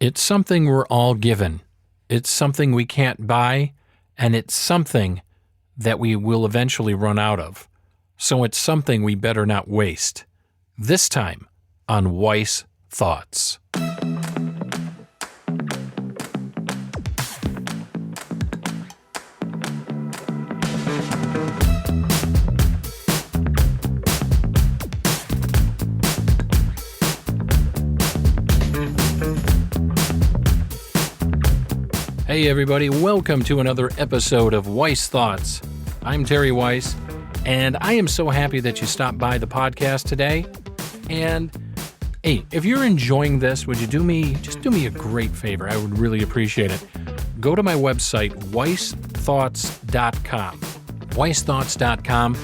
It's something we're all given. It's something we can't buy, and it's something that we will eventually run out of. So it's something we better not waste. This time on Wyce Thoughts. Hey everybody, welcome to another episode of Wyce Thoughts. I'm Terry Wyce, and I am so happy that you stopped by the podcast today. And hey, if you're enjoying this, would you do me a great favor? I would really appreciate it. Go to my website, wycethoughts.com. wycethoughts.com.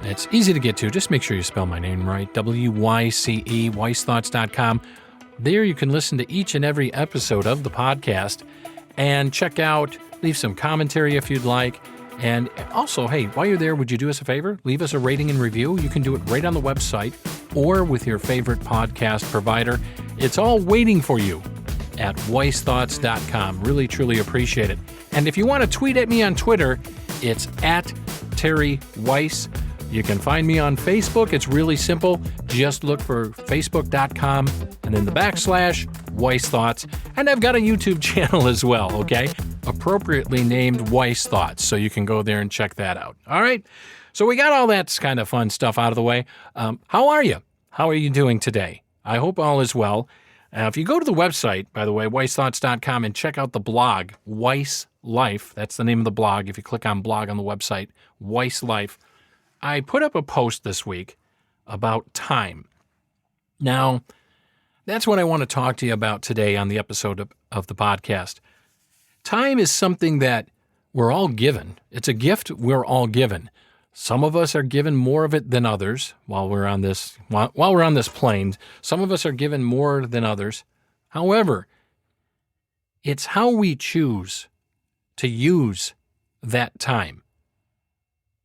It's easy to get to. Just make sure you spell my name right. W-Y-C-E, wycethoughts.com. There you can listen to each and every episode of the podcast and check out, leave some commentary if you'd like. And also, hey, while you're there, would you do us a favor? Leave us a rating and review. You can do it right on the website or with your favorite podcast provider. It's all waiting for you at wycethoughts.com. Really, truly appreciate it. And if you want to tweet at me on Twitter, it's at Terry Wyce. You can find me on Facebook. It's really simple. Just look for facebook.com and then the / Wyce Thoughts. And I've got a YouTube channel as well, okay? Appropriately named Wyce Thoughts, so you can go there and check that out. All right? So we got all that kind of fun stuff out of the way. How are you? How are you doing today? I hope all is well. If you go to the website, by the way, wycethoughts.com, and check out the blog, Wyce Life. That's the name of the blog. If you click on blog on the website, Wyce Life. I put up a post this week about time. Now, that's what I want to talk to you about today on the episode of the podcast. Time is something that we're all given. It's a gift we're all given. Some of us are given more of it than others while we're on this plane. Some of us are given more than others. However, it's how we choose to use that time.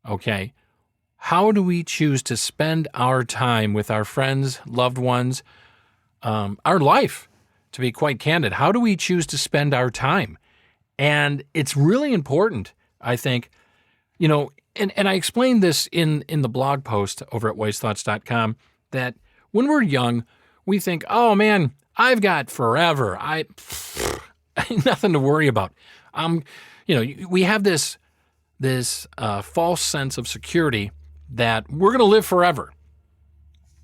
Okay? How do we choose to spend our time with our friends, loved ones, our life, to be quite candid? How do we choose to spend our time? And it's really important, I think, and I explained this in the blog post over at wycethoughts.com, that when we're young, we think, oh man, I've got forever. Nothing to worry about. We have this false sense of security that we're going to live forever.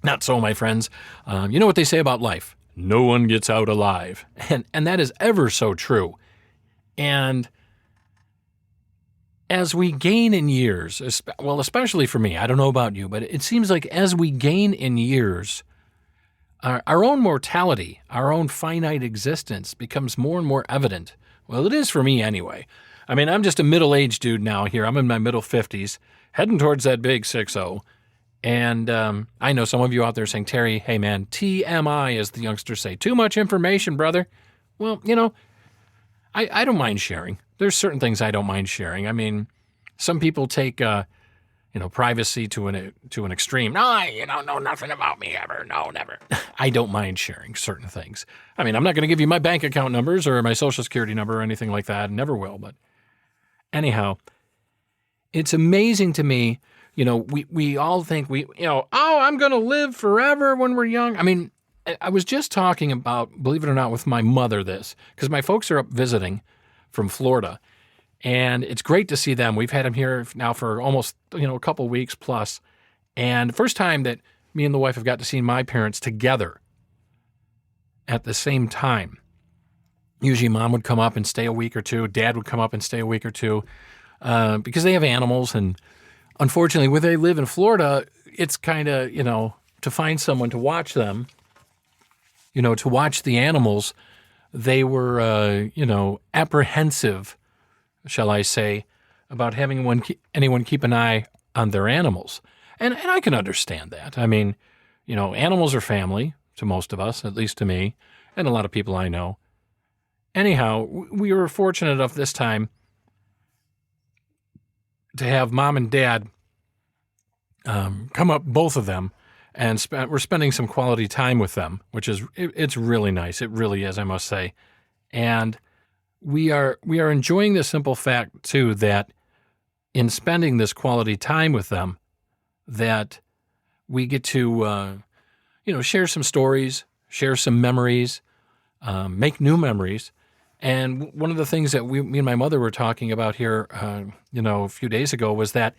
Not so, my friends. You know what they say about life? No one gets out alive. And that is ever so true. And as we gain in years, especially for me, I don't know about you, but it seems like as we gain in years, our own mortality, our own finite existence becomes more and more evident. Well, it is for me anyway. I mean, I'm just a middle-aged dude now here. I'm in my middle 50s, heading towards that big 6-0. And I know some of you out there saying, Terry, hey man, TMI, as the youngsters say. Too much information, brother. Well, I don't mind sharing. There's certain things I don't mind sharing. I mean, some people take, privacy to an extreme. No, you don't know nothing about me ever. No, never. I don't mind sharing certain things. I mean, I'm not going to give you my bank account numbers or my social security number or anything like that. Never will. But anyhow, it's amazing to me. We all think I'm going to live forever when we're young. I mean, I was just talking about, believe it or not, with my mother because my folks are up visiting from Florida, and it's great to see them. We've had them here now for almost, a couple weeks plus, and the first time that me and the wife have got to see my parents together at the same time. Usually mom would come up and stay a week or two. Dad would come up and stay a week or two because they have animals, and unfortunately, where they live in Florida, it's kind of, to find someone to watch them, to watch the animals, they were, apprehensive, shall I say, about having anyone keep an eye on their animals. And I can understand that. I mean, animals are family to most of us, at least to me, and a lot of people I know. Anyhow, we were fortunate enough this time to have mom and dad come up, both of them, and we're spending some quality time with them, which is it's really nice. It really is, I must say. And we are enjoying the simple fact too that in spending this quality time with them, that we get to share some stories, share some memories, make new memories. And one of the things that me and my mother were talking about here, a few days ago was that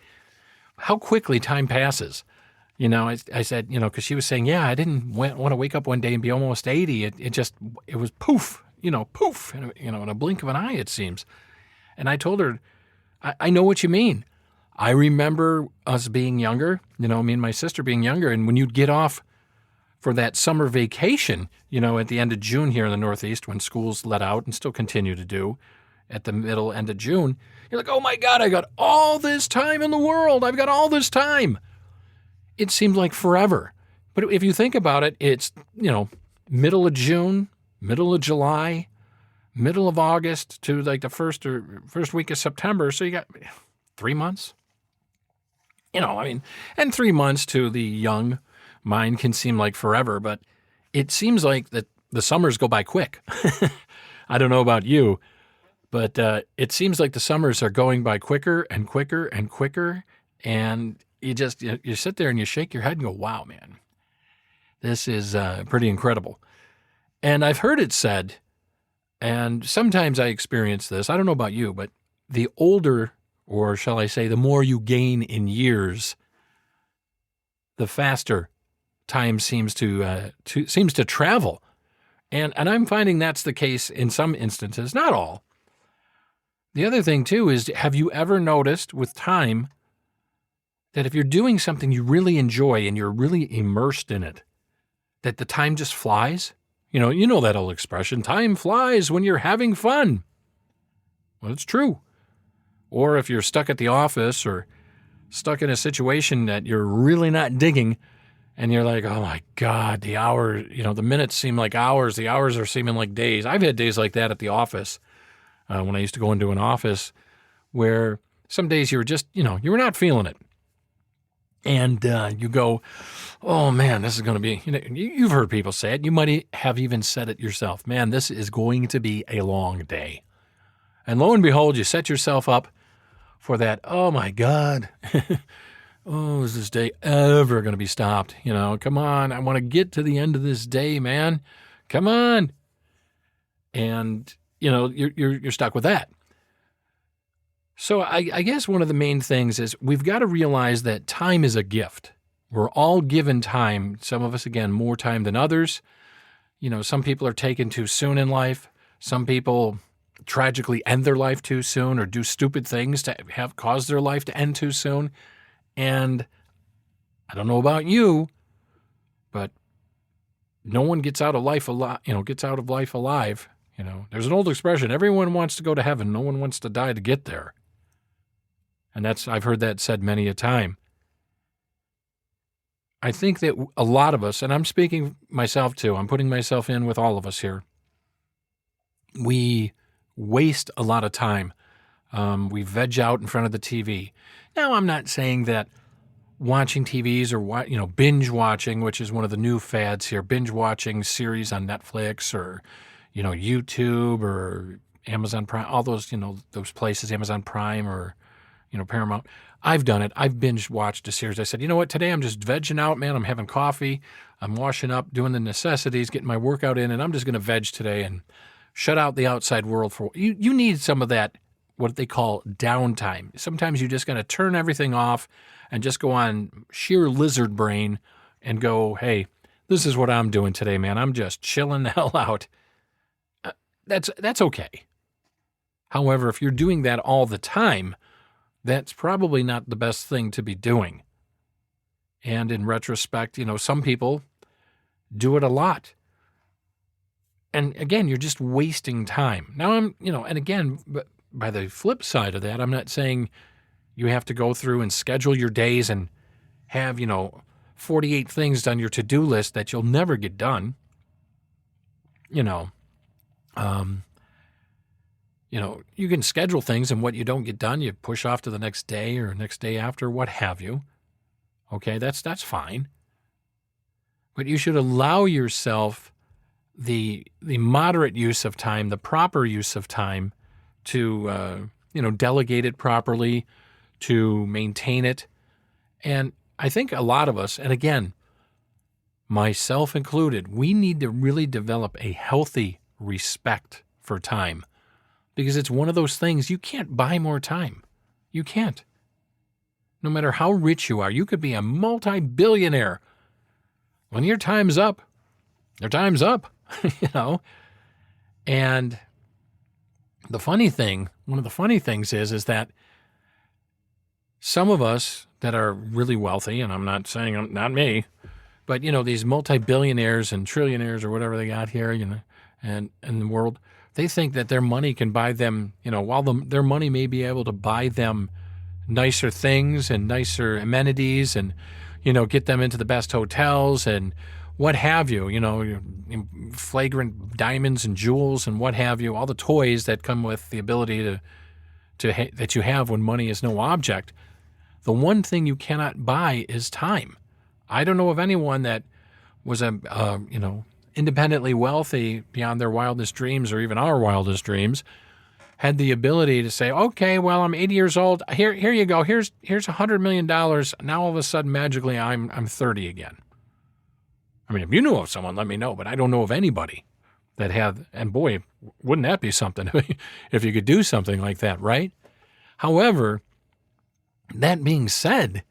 how quickly time passes. I said, because she was saying, yeah, I didn't want to wake up one day and be almost 80. It was poof, poof, in a blink of an eye, it seems. And I told her, I know what you mean. I remember us being younger, me and my sister being younger, and when you'd get off for that summer vacation, at the end of June here in the Northeast, when schools let out and still continue to do at the end of June, you're like, oh my God, I got all this time in the world. I've got all this time. It seemed like forever. But if you think about it, it's, middle of June, middle of July, middle of August to like the first week of September. So you got 3 months. And 3 months to the young mind can seem like forever, but it seems like that the summers go by quick. I don't know about you, but it seems like the summers are going by quicker and quicker and quicker. And you sit there and you shake your head and go, wow, man, this is pretty incredible. And I've heard it said, and sometimes I experience this, I don't know about you, but the older, or shall I say, the more you gain in years, the faster time seems to travel. And I'm finding that's the case in some instances, not all. The other thing, too, is have you ever noticed with time that if you're doing something you really enjoy and you're really immersed in it, that the time just flies? You know that old expression, time flies when you're having fun. Well, it's true. Or if you're stuck at the office or stuck in a situation that you're really not digging and you're like, oh my God, the hour, the minutes seem like hours, the hours are seeming like days. I've had days like that at the office when I used to go into an office where some days you were just, you were not feeling it. And you go, oh man, this is going to be, you've heard people say it. You might have even said it yourself. Man, this is going to be a long day. And lo and behold, you set yourself up for that, oh my God, oh, is this day ever going to be stopped? Come on, I want to get to the end of this day, man. Come on. And, you're stuck with that. So I guess one of the main things is we've got to realize that time is a gift. We're all given time. Some of us, again, more time than others. Some people are taken too soon in life. Some people tragically end their life too soon or do stupid things to have caused their life to end too soon. And I don't know about you, but no one gets out of life alive. There's an old expression, everyone wants to go to heaven. No one wants to die to get there. And I've heard that said many a time. I think that a lot of us, and I'm speaking myself too, I'm putting myself in with all of us here, we waste a lot of time. We veg out in front of the TV. Now, I'm not saying that watching TVs or binge watching, which is one of the new fads here, binge watching series on Netflix or YouTube or Amazon Prime, all those those places, Amazon Prime or Paramount. I've done it. I've binge watched a series. I said, you know what? Today I'm just vegging out, man. I'm having coffee. I'm washing up, doing the necessities, getting my workout in, and I'm just going to veg today and shut out the outside world for you. You need some of that, what they call downtime. Sometimes you just got to turn everything off and just go on sheer lizard brain and go, hey, this is what I'm doing today, man. I'm just chilling the hell out. That's okay. However, if you're doing that all the time, that's probably not the best thing to be doing. And in retrospect, some people do it a lot. And again, you're just wasting time. Now and again, by the flip side of that, I'm not saying you have to go through and schedule your days and have, 48 things on your to-do list that you'll never get done. You can schedule things, and what you don't get done, you push off to the next day or next day after, what have you. Okay, that's fine. but you should allow yourself the moderate use of time, the proper use of time to delegate it properly, to maintain it. And I think a lot of us, and again, myself included, we need to really develop a healthy respect for time, because it's one of those things you can't buy more time. You can't. No matter how rich you are, you could be a multi-billionaire. When your time's up, your time's up, And the funny thing, one of the funny things is that some of us that are really wealthy, and I'm not saying not me, but these multi-billionaires and trillionaires or whatever they got here, and in the world, they think that their money can buy them, while their money may be able to buy them nicer things and nicer amenities and, get them into the best hotels and what have you, flagrant diamonds and jewels and what have you, all the toys that come with the ability that you have when money is no object. The one thing you cannot buy is time. I don't know of anyone that was independently wealthy beyond their wildest dreams or even our wildest dreams, had the ability to say, okay, well, I'm 80 years old. Here you go. Here's $100 million. Now all of a sudden, magically, I'm 30 again. I mean, if you know of someone, let me know. But I don't know of anybody that had. And boy, wouldn't that be something if you could do something like that, right? However, that being said,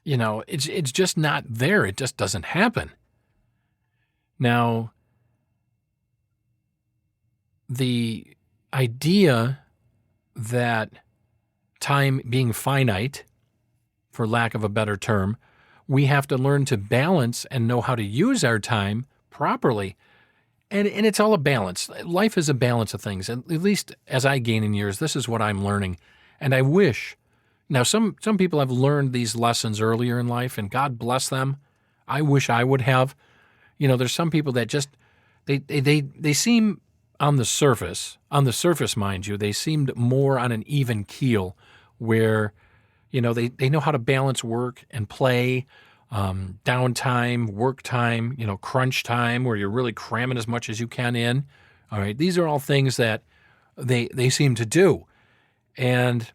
it's just not there. It just doesn't happen. Now, the idea that time being finite, for lack of a better term, we have to learn to balance and know how to use our time properly. And it's all a balance. Life is a balance of things. At least as I gain in years, this is what I'm learning. And I wish, now some people have learned these lessons earlier in life, and God bless them. I wish I would have. There's some people that just, they seem on the surface, mind you, they seemed more on an even keel where, they know how to balance work and play, downtime, work time, crunch time where you're really cramming as much as you can in. All right. These are all things that they seem to do. And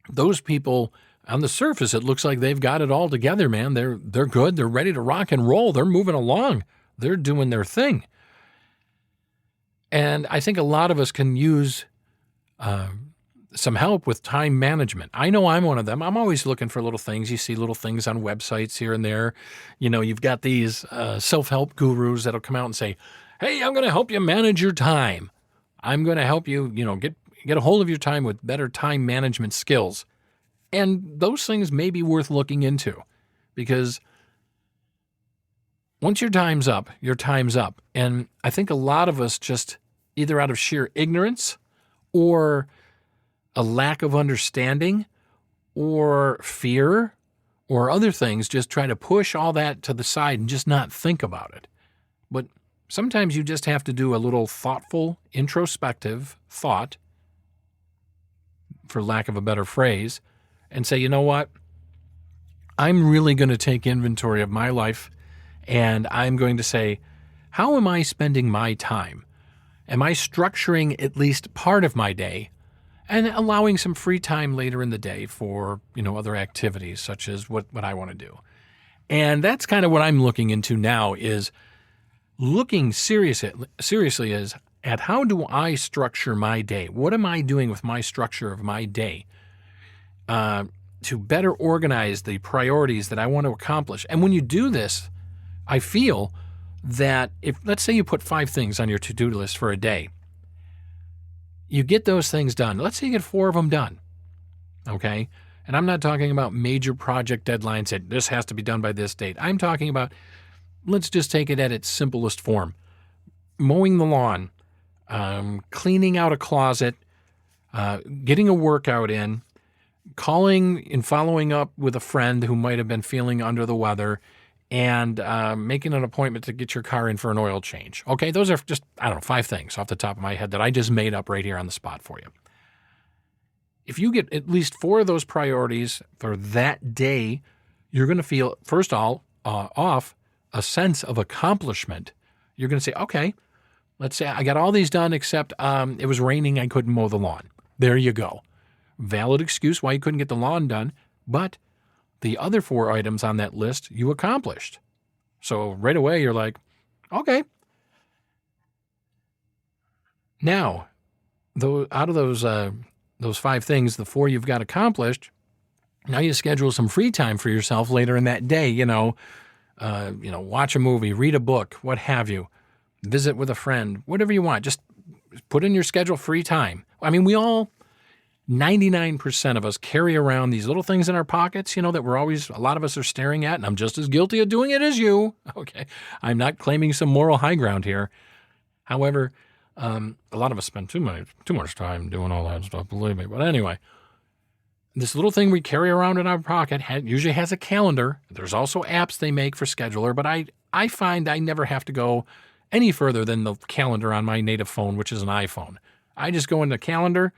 those people on the surface, it looks like they've got it all together, man. They're good. They're ready to rock and roll. They're moving along. They're doing their thing. And I think a lot of us can use some help with time management. I know I'm one of them. I'm always looking for little things. You see little things on websites here and there. You've got these self-help gurus that'll come out and say, hey, I'm going to help you manage your time. I'm going to help you, get a hold of your time with better time management skills. And those things may be worth looking into, because once your time's up, your time's up. And I think a lot of us just, either out of sheer ignorance or a lack of understanding or fear or other things, just try to push all that to the side and just not think about it. But sometimes you just have to do a little thoughtful, introspective thought, for lack of a better phrase, and say, you know what? I'm really going to take inventory of my life, and I'm going to say, how am I spending my time? Am I structuring at least part of my day and allowing some free time later in the day for, other activities such as what I want to do? And that's kind of what I'm looking into now, is looking seriously is at how do I structure my day? What am I doing with my structure of my day to better organize the priorities that I want to accomplish? And when you do this, I feel that if, let's say you put 5 things on your to-do list for a day, you get those things done. Let's say you get 4 of them done, okay? And I'm not talking about major project deadlines that this has to be done by this date. I'm talking about, let's just take it at its simplest form. Mowing the lawn, cleaning out a closet, getting a workout in, calling and following up with a friend who might have been feeling under the weather, and making an appointment to get your car in for an oil change. Okay, those are just, 5 things off the top of my head that I just made up right here on the spot for you. If you get at least 4 of those priorities for that day, you're going to feel, first of all, off, a sense of accomplishment. You're going to say, okay, let's say I got all these done except it was raining, I couldn't mow the lawn. There you go. Valid excuse why you couldn't get the lawn done, but the other 4 items on that list you accomplished. So right away you're like, okay. Now, out of those 5 things, the 4 you've got accomplished, now you schedule some free time for yourself later in that day, watch a movie, read a book, what have you, visit with a friend, whatever you want. Just put in your schedule free time. I mean, 99% of us carry around these little things in our pockets, that a lot of us are staring at, and I'm just as guilty of doing it as you. Okay. I'm not claiming some moral high ground here. However, a lot of us spend too much time doing all that stuff, believe me. But anyway, this little thing we carry around in our pocket usually has a calendar. There's also apps they make for scheduler, but I find I never have to go any further than the calendar on my native phone, which is an iPhone. I just go into calendar,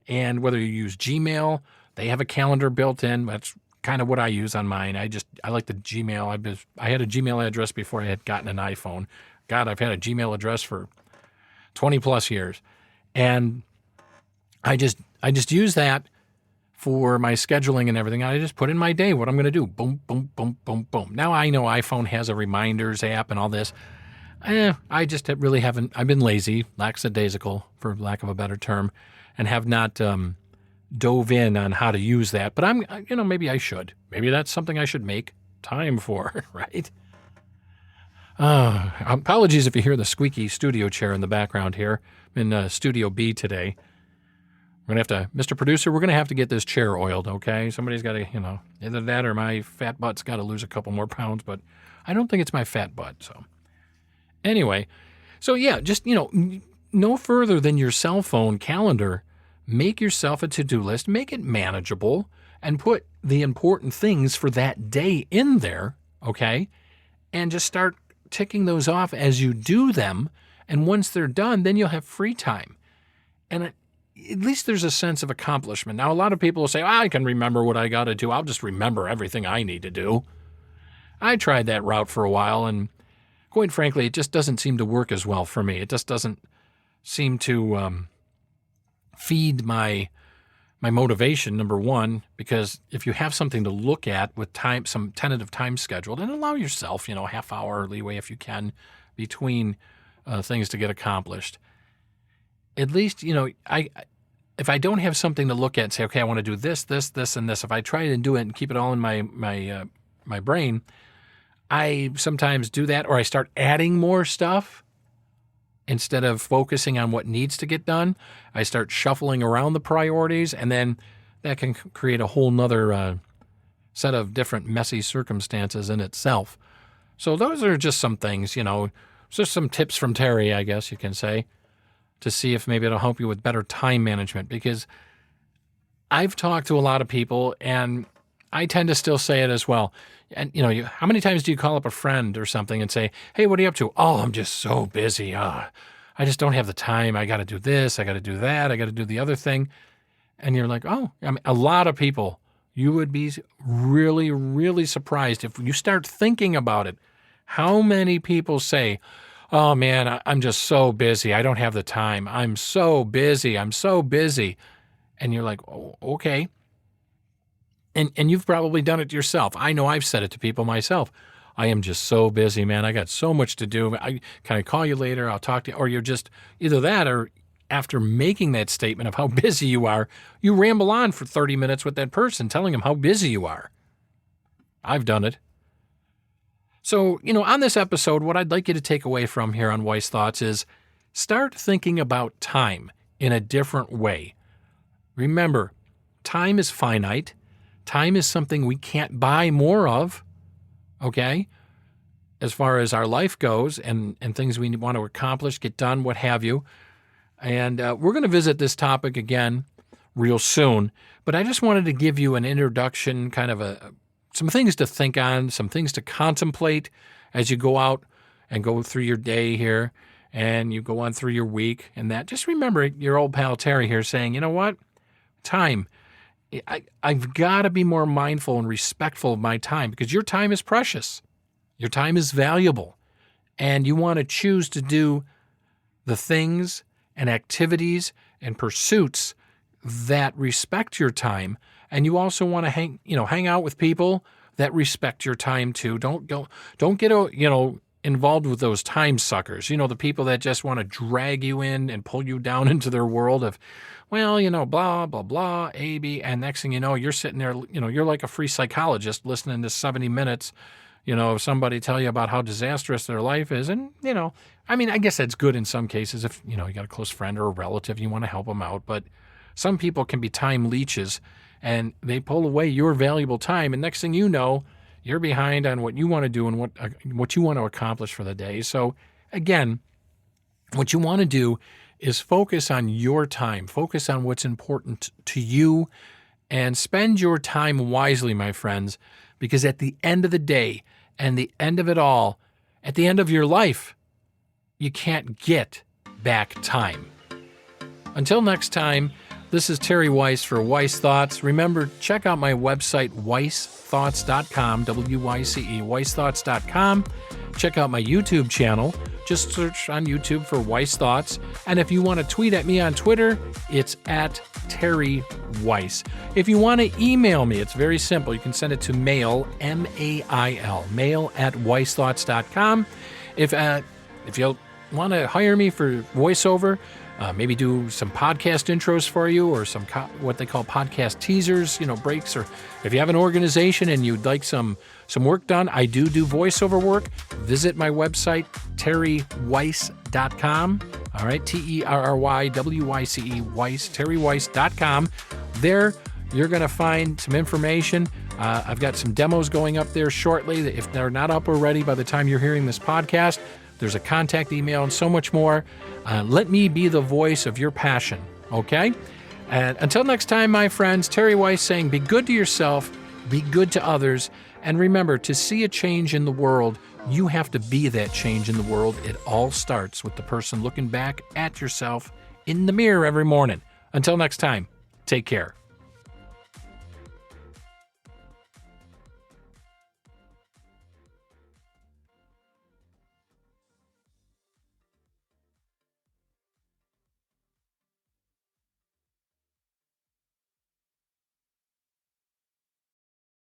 and whether you use Gmail, they have a calendar built in. That's kind of what I use on mine. I like the Gmail. I had a Gmail address before I had gotten an iPhone. God, I've had a Gmail address for 20 plus years. And I just use that for my scheduling and everything. I just put in my day, what I'm going to do. Boom, boom, boom, boom, boom. Now I know iPhone has a reminders app and all this. I just really haven't, I've been lazy, lackadaisical, for lack of a better term, and have not dove in on how to use that. But maybe I should. Maybe that's something I should make time for, right? Apologies if you hear the squeaky studio chair in the background here. I'm in Studio B today. We're going to have to, Mr. Producer, we're going to have to get this chair oiled, okay? Somebody's got to, either that or my fat butt's got to lose a couple more pounds, but I don't think it's my fat butt, so. Anyway, so yeah, just, no further than your cell phone calendar. Make yourself a to-do list, make it manageable, and put the important things for that day in there, okay? And just start ticking those off as you do them, and once they're done, then you'll have free time. And at least there's a sense of accomplishment. Now, a lot of people will say, I can remember what I got to do. I'll just remember everything I need to do. I tried that route for a while, and quite frankly, it just doesn't seem to work as well for me. It just doesn't seem to feed my motivation, number one, because if you have something to look at with time, some tentative time scheduled, and allow yourself, half hour leeway if you can between things to get accomplished. At least, if I don't have something to look at and say, okay, I want to do this, this, this, and this, if I try and do it and keep it all in my brain, I sometimes do that, or I start adding more stuff instead of focusing on what needs to get done. I start shuffling around the priorities, and then that can create a whole nother set of different messy circumstances in itself. So those are just some things, just some tips from Terry, I guess you can say, to see if maybe it'll help you with better time management, because I've talked to a lot of people, and I tend to still say it as well. And, how many times do you call up a friend or something and say, hey, what are you up to? Oh, I'm just so busy. I just don't have the time. I got to do this. I got to do that. I got to do the other thing. And you're like, a lot of people, you would be really, really surprised if you start thinking about it. How many people say, oh, man, I'm just so busy. I don't have the time. I'm so busy. I'm so busy. And you're like, oh, okay. And you've probably done it yourself. I know I've said it to people myself. I am just so busy, man. I got so much to do. Can I call you later? I'll talk to you. Or you're just either that, or after making that statement of how busy you are, you ramble on for 30 minutes with that person telling them how busy you are. I've done it. So, on this episode, what I'd like you to take away from here on Wyce Thoughts is start thinking about time in a different way. Remember, time is finite. Time is something we can't buy more of, okay, as far as our life goes and things we want to accomplish, get done, what have you. And we're going to visit this topic again real soon, but I just wanted to give you an introduction, kind of some things to think on, some things to contemplate as you go out and go through your day here and you go on through your week and that. Just remember your old pal Terry here saying, you know what, time. I've got to be more mindful and respectful of my time, because your time is precious. Your time is valuable, and you want to choose to do the things and activities and pursuits that respect your time. And you also want to hang out with people that respect your time too. Don't get involved with those time suckers. The people that just want to drag you in and pull you down into their world of, blah, blah, blah, A, B. And next thing you know, you're sitting there, you're like a free psychologist listening to 70 minutes, of somebody tell you about how disastrous their life is. And, I guess that's good in some cases if, you got a close friend or a relative, you want to help them out. But some people can be time leeches and they pull away your valuable time. And next thing you know, you're behind on what you want to do and what you want to accomplish for the day. So again, what you want to do is focus on your time, focus on what's important to you, and spend your time wisely, my friends, because at the end of the day and the end of it all, at the end of your life, you can't get back time. Until next time, this is Terry Wyce for Wyce Thoughts. Remember, check out my website, wycethoughts.com, WYCE, wycethoughts.com. Check out my YouTube channel. Just search on YouTube for Wyce Thoughts. And if you want to tweet at me on Twitter, it's at Terry Wyce. If you want to email me, it's very simple. You can send it to mail, M-A-I-L, mail@wycethoughts.com. If you'll want to hire me for voiceover, maybe do some podcast intros for you or some what they call podcast teasers, breaks, or if you have an organization and you'd like some work done, I do voiceover work. Visit my website, terrywyce.com. All right, TERRYWYCE, Wyce, terrywyce.com. There, you're going to find some information. I've got some demos going up there shortly. If they're not up already by the time you're hearing this podcast, there's a contact email and so much more. Let me be the voice of your passion, okay? And until next time, my friends, Terry Wyce saying, be good to yourself, be good to others, and remember, to see a change in the world, you have to be that change in the world. It all starts with the person looking back at yourself in the mirror every morning. Until next time, take care.